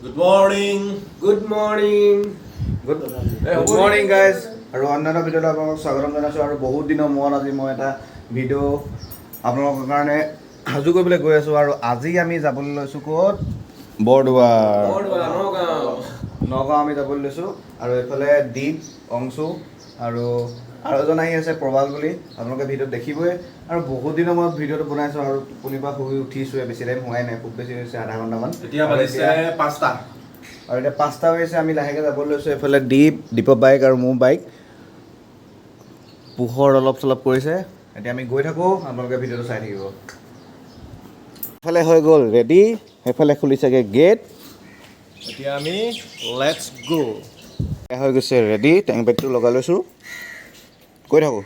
Good morning. Good morning. Good morning guys. আৰু অন্যান্য ভিডিঅ'ত আপোনালোকক স্বাগতম জনাইছোঁ আৰু বহুত দিনৰ মূৰত আজি মই এটা ভিডিঅ' আপোনালোকৰ কাৰণে সাজু কৰিবলৈ গৈ আছোঁ আৰু আজি আমি যাবলৈ লৈছোঁ ক'ত বৰদোৱা নগাঁও আমি যাবলৈ লৈছোঁ আৰু এইফালে দীপ অংশু আৰু এজন আহি আছে প্ৰবাল বুলি আপোনালোকে ভিডিঅ'ত দেখিবই আৰু বহুত দিনৰ মূৰত ভিডিঅ'টো বনাইছোঁ আৰু টোপনিৰ পৰা শুই উঠিছোঁৱে বেছি টাইম হোৱাই নাই খুব বেছি হৈছে আধা ঘণ্টামান এতিয়া বাজিছে 5টা আৰু এতিয়া 5টা হৈছে আমি লাহেকৈ যাবলৈ লৈছোঁ এইফালে দীপৰ বাইক আৰু মোৰ বাইক পোহৰ অলপ চলপ কৰিছে এতিয়া আমি গৈ থাকোঁ আপোনালোকে ভিডিঅ'টো চাই থাকিব এইফালে হৈ গ'ল ৰেডি সেইফালে খুলিছেগৈ গেট এতিয়া আমি লেটছ গো হৈ গৈছে ৰেডি টেং বেগটো লগাই লৈছোঁ গৈ থাকোঁ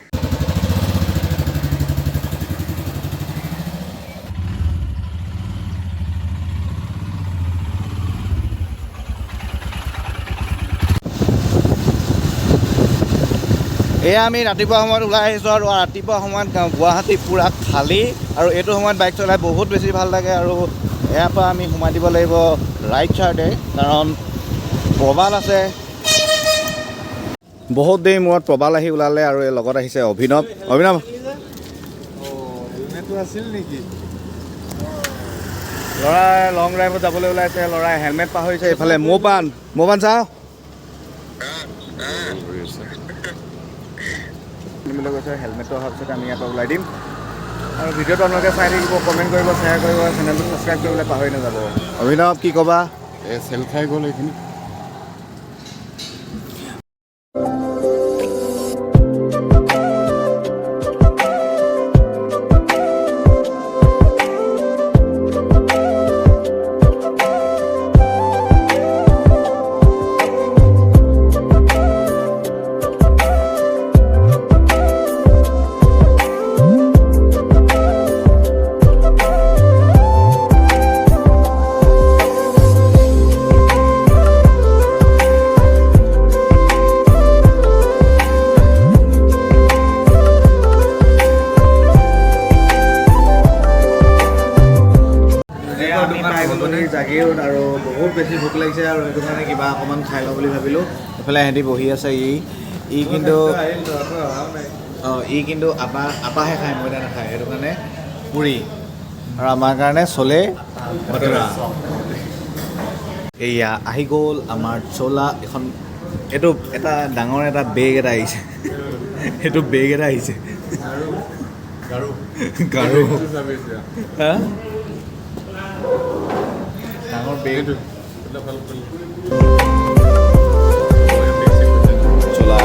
এয়া আমি ৰাতিপুৱা সময়ত ওলাই আহিছোঁ আৰু ৰাতিপুৱা সময়ত গুৱাহাটী পূৰা খালী আৰু এইটো সময়ত বাইক চলাই বহুত বেছি ভাল লাগে আৰু ইয়াৰ পৰা আমি সোমাই দিব লাগিব ৰাইট চাইডে কাৰণ প্ৰবাল আছে বহুত দেৰি মূৰত প্ৰবাল আহি ওলালে আৰু এই লগত আহিছে অভিনৱ আছিল নেকি ল'ৰাই লং ড্ৰাইভত যাবলৈ ওলাইছে ল'ৰাই হেলমেট পাহৰিছে এইফালে মৌপান চাওঁ কিনিবলৈ গৈছে হেলমেটটো অহাৰ পিছত আমি ইয়াৰ পৰা ওলাই দিম আৰু ভিডিঅ'টো আপোনালোকে চাই থাকিব কমেণ্ট কৰিব শ্বেয়াৰ কৰিব চেনেলটো ছাবস্ক্ৰাইব কৰিবলৈ পাহৰি নাযাব অভিনৱ কি ক'বা চেল খাই গ'ল এইখিনি জাগিৰোড আৰু বহুত বেছি ভোক লাগিছে আৰু সেইটো কাৰণে কিবা অকণমান খাই লওঁ বুলি ভাবিলোঁ এইফালে সিহঁতি বহি আছে কিন্তু আপাহে খায় মইদা নাখায় সেইটো কাৰণে পুৰি আৰু আমাৰ কাৰণে চলে ভটোৰা এয়া আহি গ'ল আমাৰ চলা এখন এইটো এটা ডাঙৰ এটা বেগ এটা আহিছে সেইটো বেগ এটা আহিছে গাৰু হা ডাঙৰ বেগ চলা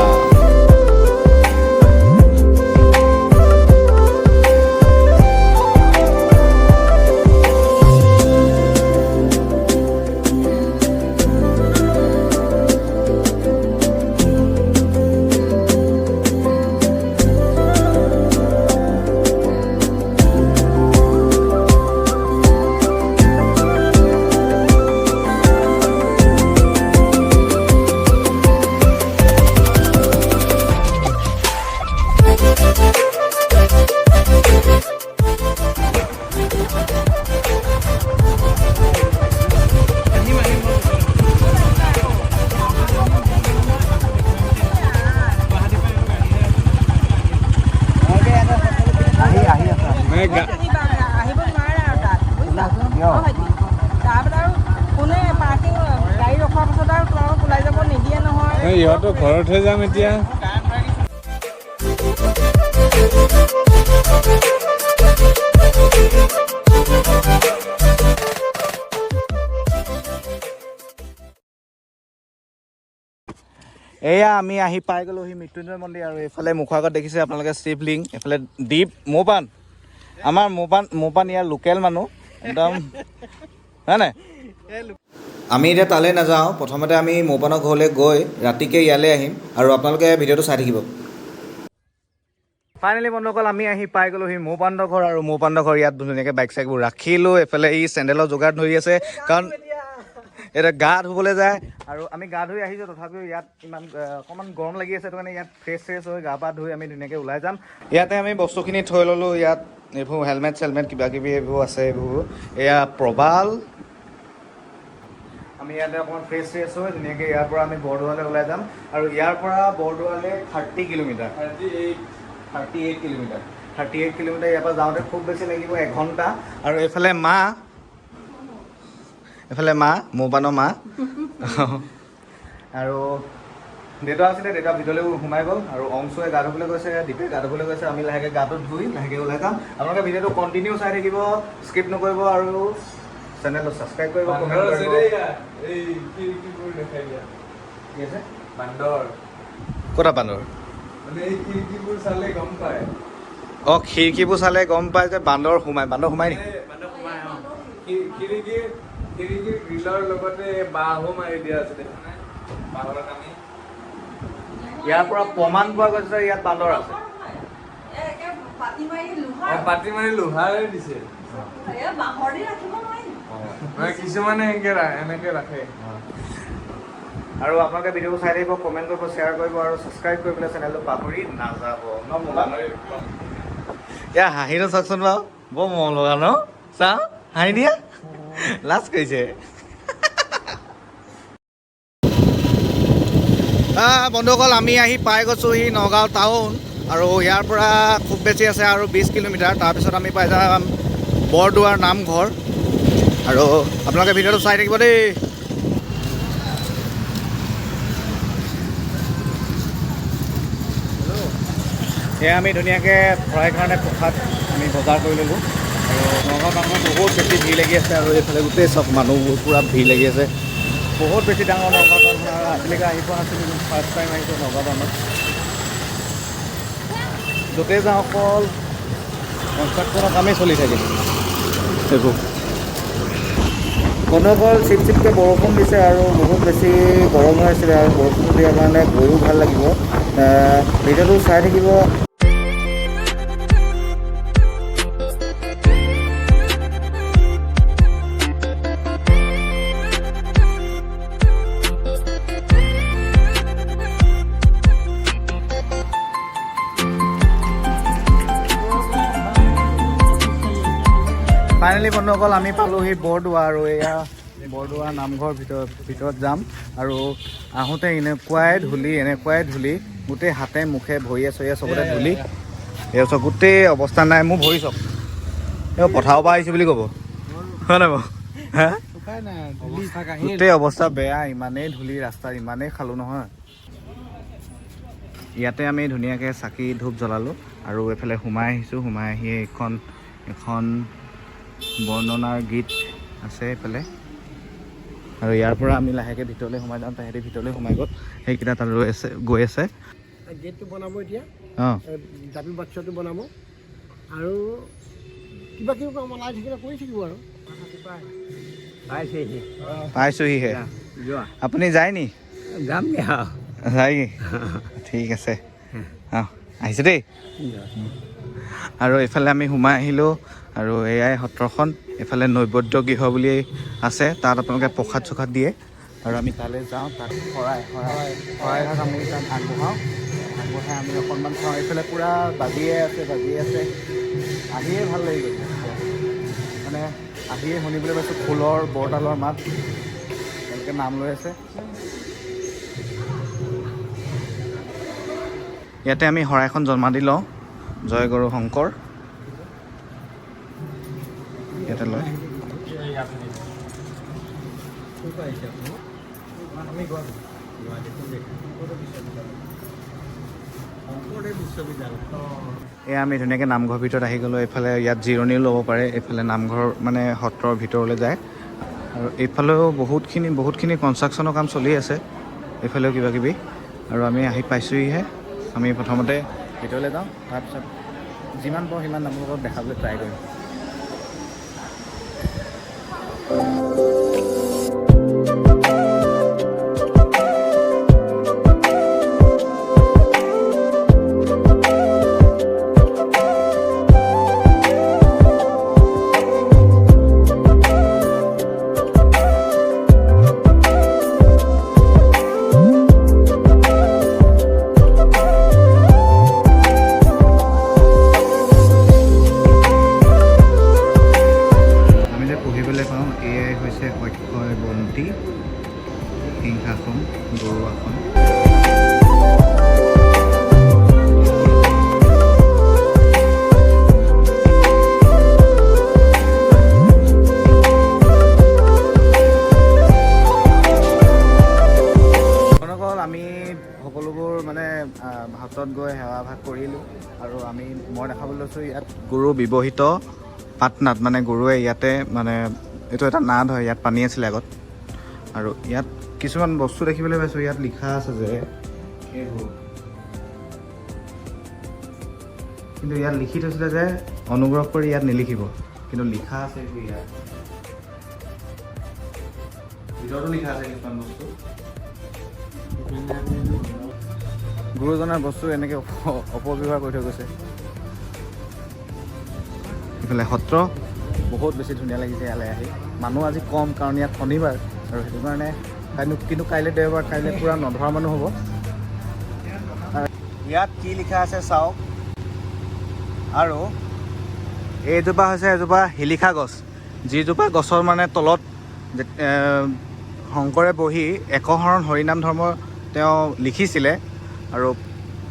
ইহঁতো ঘৰতহে যাম এতিয়া এয়া আমি আহি পাই গ'লোহি মৃত্যুঞ্জয় মন্দিৰ আৰু এইফালে মুখৰ আগত দেখিছে আপোনালোকে শিৱলিংগ এইফালে দীপ মৌপান আমাৰ মৌপান ইয়াৰ লোকেল মানুহ একদম হয় নাই আমি এতিয়া তালৈ নাযাওঁ প্ৰথমতে আমি মৌপানৰ ঘৰলৈ গৈ ৰাতিকৈ ইয়ালৈ আহিম আৰু আপোনালোকে ভিডিঅ'টো চাই থাকিব ফাইনেলি বন্ধুসকল আমি আহি পাই গ'লোহি মৌপানৰ ঘৰ আৰু মৌপানৰ ঘৰ ইয়াত ধুনীয়াকৈ বাইক চাইকবোৰ ৰাখিলোঁ এইফালে চেণ্ডেলৰ যোগাৰ ধৰি আছে কাৰণ এতিয়া গা ধুবলৈ যায় আৰু আমি গা ধুই আহিছোঁ তথাপিও ইয়াত ইমান অকণমান গৰম লাগি আছে সেইটো কাৰণে ইয়াত ফ্ৰেছ হৈ গা পা ধুই আমি ধুনীয়াকৈ ওলাই যাম ইয়াতে আমি বস্তুখিনি থৈ ল'লোঁ ইয়াত এইবোৰ হেলমেট চেলমেট কিবা কিবি এইবোৰ আছে এইবোৰ এয়া প্ৰবাল আমি ইয়াতে অকণমান ফ্ৰেছ হৈ ধুনীয়াকৈ ইয়াৰ পৰা আমি বৰদোৱালৈ ওলাই যাম আৰু ইয়াৰ পৰা বৰদোৱালৈ 30 কিলোমিটাৰ 38 কিলোমিটাৰ 38 কিলোমিটাৰ ইয়াৰ পৰা যাওঁতে খুব বেছি লাগিব 1 ঘণ্টা আৰু এইফালে মা মৌপানৰ মা আৰু দেউতা আছিলে, দেউতা ভিতৰলৈ সোমাই গ'ল আৰু অংশুৱে গা ধুবলৈ গৈছে, দীপে গা ধুবলৈ গৈছে। আমি লাহেকৈ গাটো ধুই লাহেকৈ ওলাই যাম। আপোনালোকে ভিডিঅ'টো কণ্টিনিউ চাই থাকিব, স্কিপ নকৰিব আৰু চেনেলটো ছাবস্ক্ৰাইব কৰিব, কমেণ্ট কৰিব। কি আছে? বান্দৰ ক'তা বান্দৰ? মানে এই খিৰিকীবোৰ চালে গম পায়। অঁ, খিৰিকীবোৰ চালে গম পায় যে বান্দৰ সোমাই নি? বান্দৰ সোমাই খিৰিকীৰ গ্ৰিলৰ লগতে বাঁহো মাৰি দিয়া আছে দেখিছানে? বাঁহৰ কামি। ইয়াৰ পৰা প্ৰমাণ পোৱা গৈছে যে ইয়াত বান্দৰ আছে। পাতি মাৰি লোহাৰে দিছে। মানে কিছুমানে এনেকে ৰাখে। আৰু আপোনালোকে ভিডিঅ'বোৰ চাই থাকিব, কমেণ্ট কৰিব, শ্বেয়াৰ কৰিব আৰু ছাবস্ক্ৰাইব কৰি পেলাই চেনেলটো পাহৰি নাযাব ন? ইয়াৰ হাঁহিটো চাওকচোন বাৰু, বৰ মৰম লগা ন? চাওঁ হাঁহি দিয়া, লাজ কৰিছে। বন্ধুসকল, আমি আহি পাই গৈছোঁহি নগাঁও টাউন আৰু ইয়াৰ পৰা খুব বেছি আছে আৰু 20 কিলোমিটাৰ। তাৰপিছত আমি পাই যাম বৰদোৱাৰ নামঘৰ আৰু আপোনালোকে ভিডিঅ'টো চাই থাকিব দেই। সেয়া আমি ধুনীয়াকৈ ভৰাই কাৰণে প্ৰসাদ আমি বজাৰ কৰি ল'লোঁ আৰু নগাঁও টাউনত বহুত বেছি ভিৰ লাগি আছে আৰু এইফালে গোটেই চব মানুহবোৰ পূৰা ভিৰ লাগি আছে। বহুত বেছি ডাঙৰ নগাঁও টাউন আৰু আজিলৈকে আহি পোৱা নাছিলোঁ, কিন্তু ফাৰ্ষ্ট টাইম আহিছোঁ নগাঁও টাউনত। য'তেই যাওঁ অকল কনষ্ট্ৰাকশ্যনৰ কামেই চলি থাকে এইবোৰ। বন্ধুসকল, চিপকৈ বৰষুণ দিছে আৰু বহুত বেছি গৰম হৈ আছিলে আৰু বৰষুণ দিয়াৰ কাৰণে গৈও ভাল লাগিব। ভিডিঅ'টো চাই থাকিব। ফাইনেলি বন্ধুসকল, আমি পালোহি বৰদোৱা আৰু এয়া বৰদোৱা নামঘৰ ভিতৰত যাম আৰু আহোঁতে এনেকুৱাই ধূলি গোটেই হাতে মুখে ভৰিয়ে চৰিয়ে চবতে ধূলি। এই চব গোটেই অৱস্থা নাই, মোৰ ভৰি চব এই পথাৰৰ পৰা আহিছোঁ বুলি ক'ব, হয় নাই বাৰু? হা, গোটেই অৱস্থা বেয়া, ইমানেই ধূলি ৰাস্তাত, ইমানেই খালোঁ নহয়। ইয়াতে আমি ধুনীয়াকৈ চাকি ধূপ জ্বলালোঁ আৰু এইফালে সোমাই আহিছোঁ। সোমাই আহি এখন বৰ্ণনাৰ গীত আছে এইফালে আৰু ইয়াৰ পৰা আমি লাহেকৈ ভিতৰলৈ সোমাই যাওঁ। তাহাঁতি ভিতৰলৈ সোমাই গ'ল, সেইকেইটা তাত গৈ আছে। গেটটো বনাব এতিয়া, অঁ, জাপি বাচ্ছাটো বনাব আৰু কিবা কিবি কাম ওলাই থাকিলে কৰি থাকিব আৰু পাইছোঁহিহে। আপুনি যায় নি? যামগে যায় ঠিক আছে, অঁ আহিছে দেই। আৰু এইফালে আমি সোমাই আহিলোঁ আৰু এয়াই সত্ৰখন। এইফালে নৈবদ্য গৃহ বুলি আছে, তাত আপোনালোকে প্ৰসাদ চসাদ দিয়ে আৰু আমি তালৈ যাওঁ। তাত শৰাইভাগ আমি তাত আগবঢ়াই আমি অকণমান খাওঁ। এইফালে পূৰা বাজিয়ে আছে। আহিয়ে ভাল লাগি গৈছে, মানে আহিয়ে শুনিবলৈ পাইছোঁ খোলৰ বৰতালৰ মাত, তেওঁলোকে নাম লৈ আছে। ইয়াতে আমি শৰাইখন জন্মা দি লওঁ, জয় গুৰু শংকৰ। ইয়াতে লয়। এয়া আমি ধুনীয়াকৈ নামঘৰ ভিতৰত আহি গ'লোঁ। এইফালে ইয়াত জিৰণিও ল'ব পাৰে। এইফালে নামঘৰ মানে সত্ৰৰ ভিতৰলৈ যায় আৰু এইফালেও বহুতখিনি কনষ্ট্ৰাকশ্যনৰ কাম চলি আছে, এইফালেও কিবা কিবি। আৰু আমি আহি পাইছোঁহিহে। আমি প্ৰথমতে ভিতৰলৈ যাওঁ, তাৰপিছত যিমান পাৰোঁ সিমান আপোনালোকক দেখাবলৈ ট্ৰাই কৰিম। সিংহাসন গৰু আসন। আমি সকলোবোৰ মানে ভাতত গৈ সেৱা ভাগ কৰিলোঁ আৰু মই দেখাবলৈ লৈছোঁ ইয়াত গৰু ব্যৱহৃত পাটনাদ, মানে গৰুৱে ইয়াতে মানে এইটো এটা নাদ হয়, ইয়াত পানী আছিলে আগত। আৰু ইয়াত কিছুমান বস্তু দেখিবলৈ পাইছোঁ, ইয়াত লিখা আছে যে এইবোৰ, কিন্তু ইয়াত লিখি থৈছিলে যে অনুগ্ৰহ কৰি ইয়াত নিলিখিব, কিন্তু লিখা আছে এইবোৰ ইয়াত ভিতৰতো লিখা আছে কিছুমান বস্তু। গুৰুজনাৰ বস্তু এনেকৈ অপব্যৱহাৰ কৰি থৈ গৈছে। ইফালে সত্ৰ বহুত বেছি ধুনীয়া লাগিছে ইয়ালৈ আহি। মানুহ আজি কম কাৰণ ইয়াত শনিবাৰ আৰু সেইটো কাৰণে, কিন্তু কাইলৈ দেওবাৰ, কাইলৈ পূৰা নধৰা মানুহ হ'ব। ইয়াত কি লিখা আছে চাওক। আৰু এইজোপা হৈছে এজোপা শিলিখা গছ, যিজোপা গছৰ মানে তলত শংকৰে বহি একশৰণ হৰিনাম ধৰ্ম তেওঁ লিখিছিলে আৰু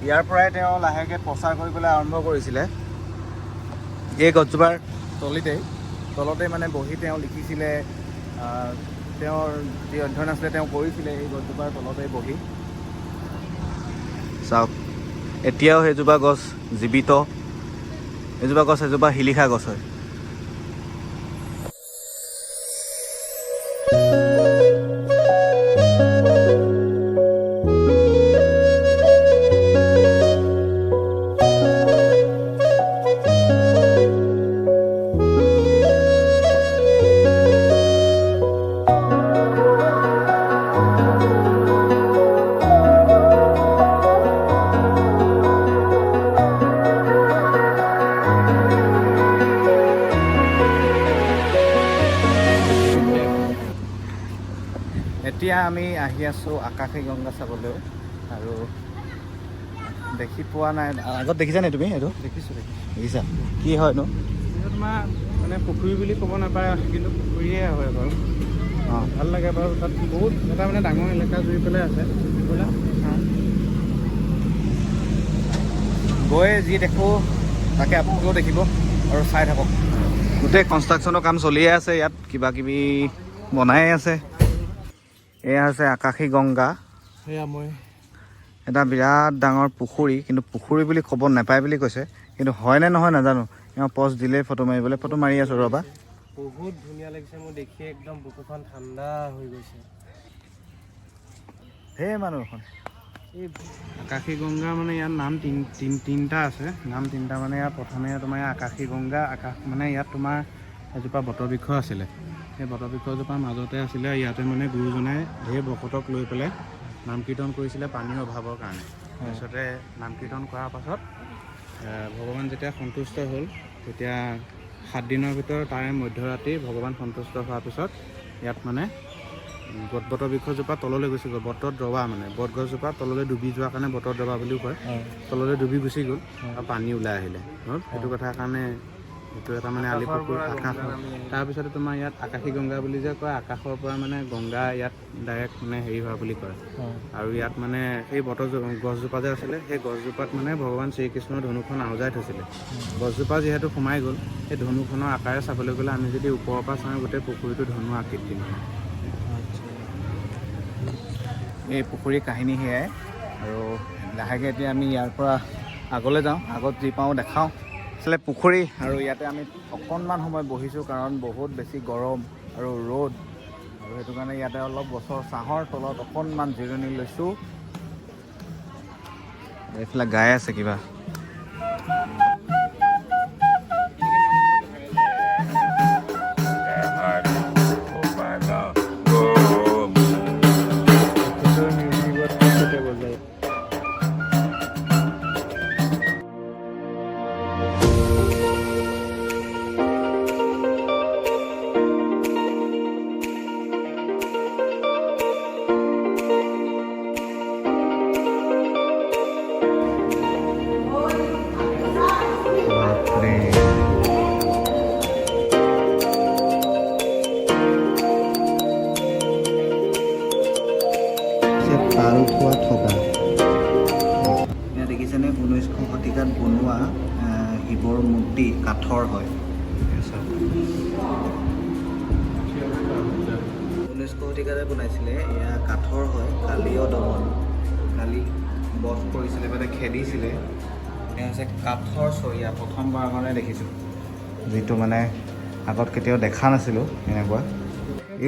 ইয়াৰ পৰাই তেওঁ লাহেকৈ প্ৰচাৰ কৰিবলৈ আৰম্ভ কৰিছিলে। এই গছজোপাৰ তলতেই মানে বহি তেওঁ লিখিছিলে, তেওঁৰ যি অধ্যয়ন আছিলে তেওঁ কৰিছিলে এই গছজোপাৰ তলতেই বহি। চাওক এতিয়াও সেইজোপা গছ জীৱিত। এজোপা গছ এজোপা শিলিখা গছ হয়। এতিয়া আমি আহি আছোঁ আকাশী গংগা চাবলৈ আৰু দেখি পোৱা নাই। আগত দেখিছা নে তুমি? এইটো দেখিছা কি হয়নো? তোমাৰ মানে পুখুৰী বুলি ক'ব নাপায়, কিন্তু পুখুৰীয়ে হয় বাৰু। অঁ ভাল লাগে বাৰু। তাত বহুত এটা মানে ডাঙৰ এলেকা জুৰি পেলাই আছে। গৈ যি দেখোঁ তাকে আপোনালোকেও দেখিব আৰু চাই থাকক। গোটেই কনষ্ট্ৰাকশ্যনৰ কাম চলিয়ে আছে ইয়াত, কিবা কিবি বনাই আছে। এয়া হৈছে আকাশী গংগা, সেয়া মই এটা বিৰাট ডাঙৰ পুখুৰী, কিন্তু পুখুৰী বুলি ক'ব নাপায় বুলি কৈছে, কিন্তু হয়নে নহয় নাজানো। এওঁ পষ্ট দিলেই ফটো মাৰিবলৈ, ফটো মাৰি আছোঁ ৰ'বা। বহুত ধুনীয়া লাগিছে মোৰ দেখি, একদম বুকুখন ঠাণ্ডা হৈ গৈছে। ঢেৰ মানুহ এখন। এই আকাশী গংগা মানে ইয়াত নাম তিনিটা আছে। নাম তিনিটা মানে ইয়াত প্ৰথমে তোমাৰ আকাশী গংগা, মানে ইয়াত তোমাৰ এজোপা বটবৃক্ষ আছিলে। সেই বটবৃক্ষজোপাৰ মাজতে আছিলে, ইয়াতে মানে গুৰুজনাই ঢেৰ ভকতক লৈ পেলাই নাম কীৰ্তন কৰিছিলে পানীৰ অভাৱৰ কাৰণে। তাৰপিছতে নাম কীৰ্তন কৰাৰ পাছত ভগৱান যেতিয়া সন্তুষ্ট হ'ল, তেতিয়া 7 দিনৰ ভিতৰত তাৰে মধ্যৰাতি ভগৱান সন্তুষ্ট হোৱাৰ পিছত ইয়াত মানে বটবৃক্ষজোপা তললৈ গুচি গ'ল। বটত দবা মানে বটগছজোপা তললৈ ডুবি যোৱাৰ কাৰণে বটত দবা বুলিও কয়। তললৈ ডুবি গুচি গ'ল আৰু পানী ওলাই আহিলে। সেইটো কথাৰ কাৰণে এইটো এটা মানে আলিপুখুৰ আকাশ। তাৰপিছতে তোমাৰ ইয়াত আকাশী গংগা বুলি যে কয়, আকাশৰ পৰা মানে গংগা ইয়াত ডাইৰেক্ট মানে হেৰি হোৱা বুলি কয়। আৰু ইয়াত মানে সেই গছজোপা যে আছিলে, সেই গছজোপাত মানে ভগৱান শ্ৰীকৃষ্ণৰ ধনুখন আওজাই থৈছিলে। গছজোপা যিহেতু সোমাই গ'ল, সেই ধনুখনৰ আকাৰে চাবলৈ গ'লে আমি যদি ওপৰৰ পৰা চাওঁ, গোটেই পুখুৰীটো ধনু আকৃতি। এই পুখুৰীৰ কাহিনী সেয়াই। আৰু লাহেকৈ এতিয়া আমি ইয়াৰ পৰা আগলৈ যাওঁ, আগত যি পাওঁ দেখাওঁ। আচলতে পুখুৰী, আৰু ইয়াতে আমি অকণমান সময় বহিছোঁ কাৰণ বহুত বেছি গৰম আৰু ৰ'দ, আৰু সেইটো কাৰণে ইয়াতে অলপ গছৰ ছাঁহৰ তলত অকণমান জিৰণি লৈছোঁ। এইফালে গাই আছে কিবা। তালখোৱা থকা। ইয়াত দেখিছেনে 19শ শতিকাত বনোৱা শিৱৰ মূৰ্তি কাঠৰ হয়। 19শ শতিকাতে বনাইছিলে, এয়া কাঠৰ হয়। কালীয় দমন, কালি বধ কৰিছিলে মানে খেদিছিলে। এয়া হৈছে কাঠৰ চৰিয়া, প্ৰথমবাৰ কাৰণে দেখিছোঁ, যিটো মানে আগত কেতিয়াও দেখা নাছিলোঁ এনেকুৱা।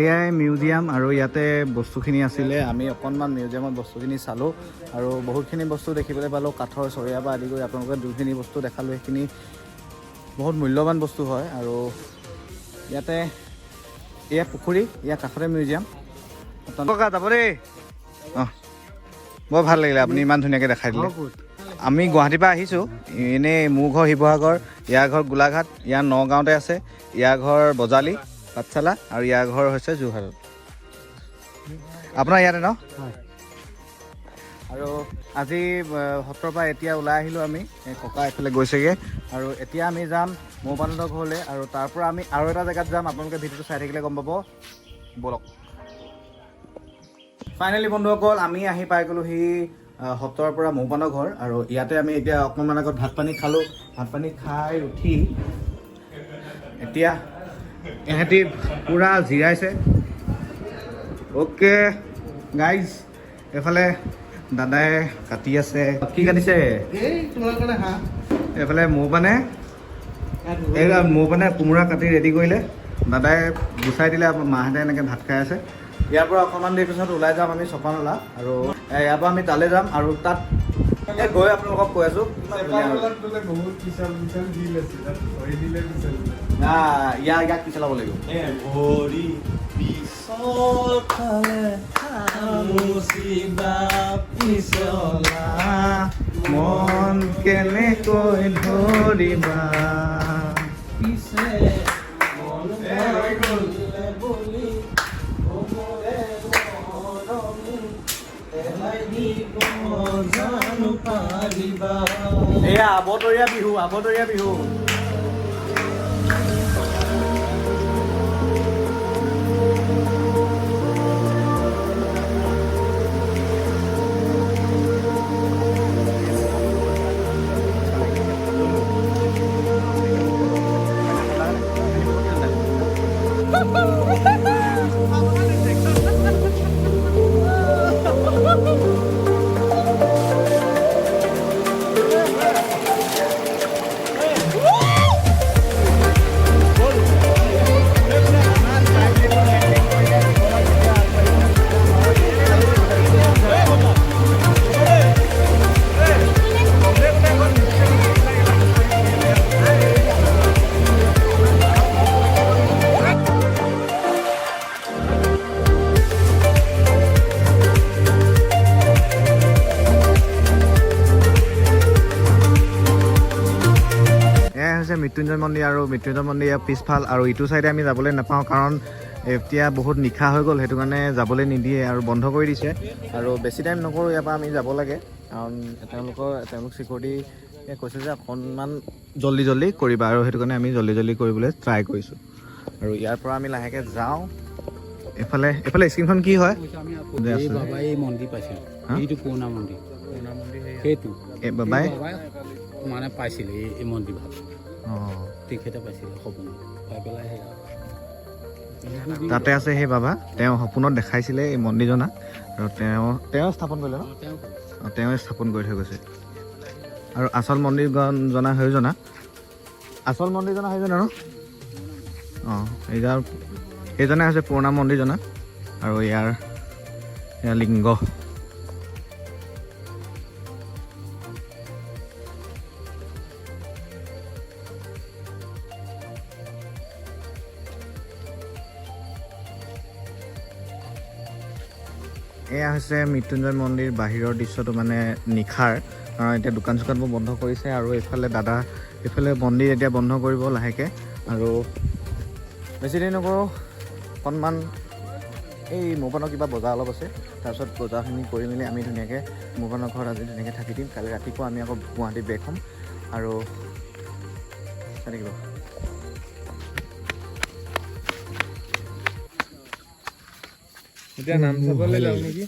এয়াই মিউজিয়াম আৰু ইয়াতে বস্তুখিনি আছিলে। আমি অকণমান মিউজিয়ামত বস্তুখিনি চালোঁ আৰু বহুতখিনি বস্তু দেখিবলৈ পালোঁ। কাঠৰ চৰিয়াৰ পৰা আদি কৰি আপোনালোকে যোনখিনি বস্তু দেখালোঁ সেইখিনি বহুত মূল্যৱান বস্তু হয়। আৰু ইয়াতে এয়া পুখুৰী, ইয়াৰ কাষতে মিউজিয়াম। ককা যাব দেই। অঁ, বৰ ভাল লাগিলে, আপুনি ইমান ধুনীয়াকৈ দেখাই দিলে। আমি গুৱাহাটীৰ পৰা আহিছোঁ। এনেই মোৰ ঘৰ শিৱসাগৰ, ইয়াৰ ঘৰ গোলাঘাট, ইয়াৰ নগাঁৱতে আছে। ইয়াৰ ঘৰ বজালি পাঠশালা আৰু ইয়াৰ ঘৰ হৈছে যোৰহাটত। আপোনাৰ ইয়াতে ন? আৰু আজি সত্ৰৰ পৰা এতিয়া ওলাই আহিলোঁ আমি, ককা এইফালে গৈছেগৈ আৰু এতিয়া আমি যাম মৌপানন্দৰ ঘৰলৈ আৰু তাৰ পৰা আমি আৰু এটা জেগাত যাম। আপোনালোকে ভিডিঅ'টো চাই থাকিলে গম পাব, ব'লক। ফাইনেলি বন্ধুসকল, আমি আহি পাই গ'লোহি সত্ৰৰ পৰা মৌপানৰ ঘৰ আৰু ইয়াতে আমি এতিয়া অকণমান আগত ভাত পানী খালোঁ। ভাত পানী খাই উঠি এতিয়া এহেঁতি পূৰা জিৰাইছে। অ'কে গাইজ, এইফালে দাদাই কাটি আছে। কি কাটিছে? এইফালে মৌপানে কোমোৰা কাটি ৰেডি কৰিলে, দাদাই গুচাই দিলে। মাহঁতে এনেকৈ ভাত খাই আছে। ইয়াৰ পৰা অকণমান দেৰি পিছত ওলাই যাম আমি চপানলা আৰু ইয়াৰ পৰা আমি তালৈ যাম আৰু তাত গৈ আপোনালোকক কৈ আছোঁ ইয়াক পিছাই ল'ব লাগিব। মন কেনেকৈ ধৰিবা এয়া আবতৰীয়া বিহু, আবতৰীয়া বিহু। মৃত্যুঞ্জয় মন্দিৰ আৰু মৃত্যুঞ্জয় মন্দিৰ ইয়াৰ পিছফাল আৰু ইটো চাইডে আমি যাবলৈ নাপাওঁ কাৰণ এতিয়া বহুত নিশা হৈ গ'ল, সেইটো কাৰণে যাবলৈ নিদিয়ে আৰু বন্ধ কৰি দিছে। আৰু বেছি টাইম নকৰোঁ, ইয়াৰ পৰা আমি যাব লাগে কাৰণ তেওঁলোক চিকিউৰিটিয়ে কৈছে যে অকণমান জল্দি কৰিবা আৰু সেইটো কাৰণে আমি জল্দি কৰিবলৈ ট্ৰাই কৰিছোঁ। আৰু ইয়াৰ পৰা আমি লাহেকৈ যাওঁ। এইফালে স্ক্ৰীনখন কি হয়? এই মন্দিৰ পাইছিল, এইটো পুৰণা মন্দিৰ সেইটো বাবাই মানে পাইছিলে এই মন্দিৰ ভাগ। তেখেতে পাইছিলে সপোনত পাই পেলাই তাতে আছে সেই বাবা। তেওঁ সপোনত দেখাইছিলে এই মন্দিৰজনা আৰু তেওঁ স্থাপন কৰিলে ন? তেওঁ স্থাপন কৰি থৈ গৈছে। আৰু আচল মন্দিৰজনা সেইজনা ন? অঁ, এইজনে হৈছে পুৰণা মন্দিৰজনা আৰু ইয়াৰ লিংগ। এয়া হৈছে মৃত্যুঞ্জয় মন্দিৰ বাহিৰৰ দৃশ্যটো, মানে নিশাৰ, কাৰণ এতিয়া দোকান চোকানবোৰ বন্ধ কৰিছে আৰু এইফালে মন্দিৰ এতিয়া বন্ধ কৰিব লাহেকৈ। আৰু বেছি দেৰি নকৰোঁ, অকণমান এই মৌপানৰ কিবা বজাৰ অলপ আছে, তাৰপিছত বজাৰখিনি কৰি মেলি আমি ধুনীয়াকৈ মৌপানৰ ঘৰত আজি ধুনীয়াকৈ থাকি দিম। কালি ৰাতিপুৱা আমি আকৌ গুৱাহাটী বেক হ'ম আৰু থাকিব। এতিয়া নাম চাবলৈ যাওঁ নেকি?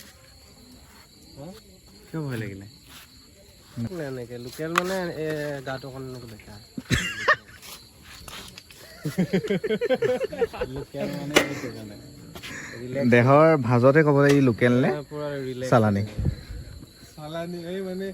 কিয় ভয় লাগিলে এনেকৈ লোকেল মানে গাটো অকণ এনেকৈ বেকা লোকেল মানে সেইটো কাৰণে দেহৰ ভাজতে ক'বলৈ ই লোকেল নে পূৰা ৰিলেক্স চালানী চালানী এই মানে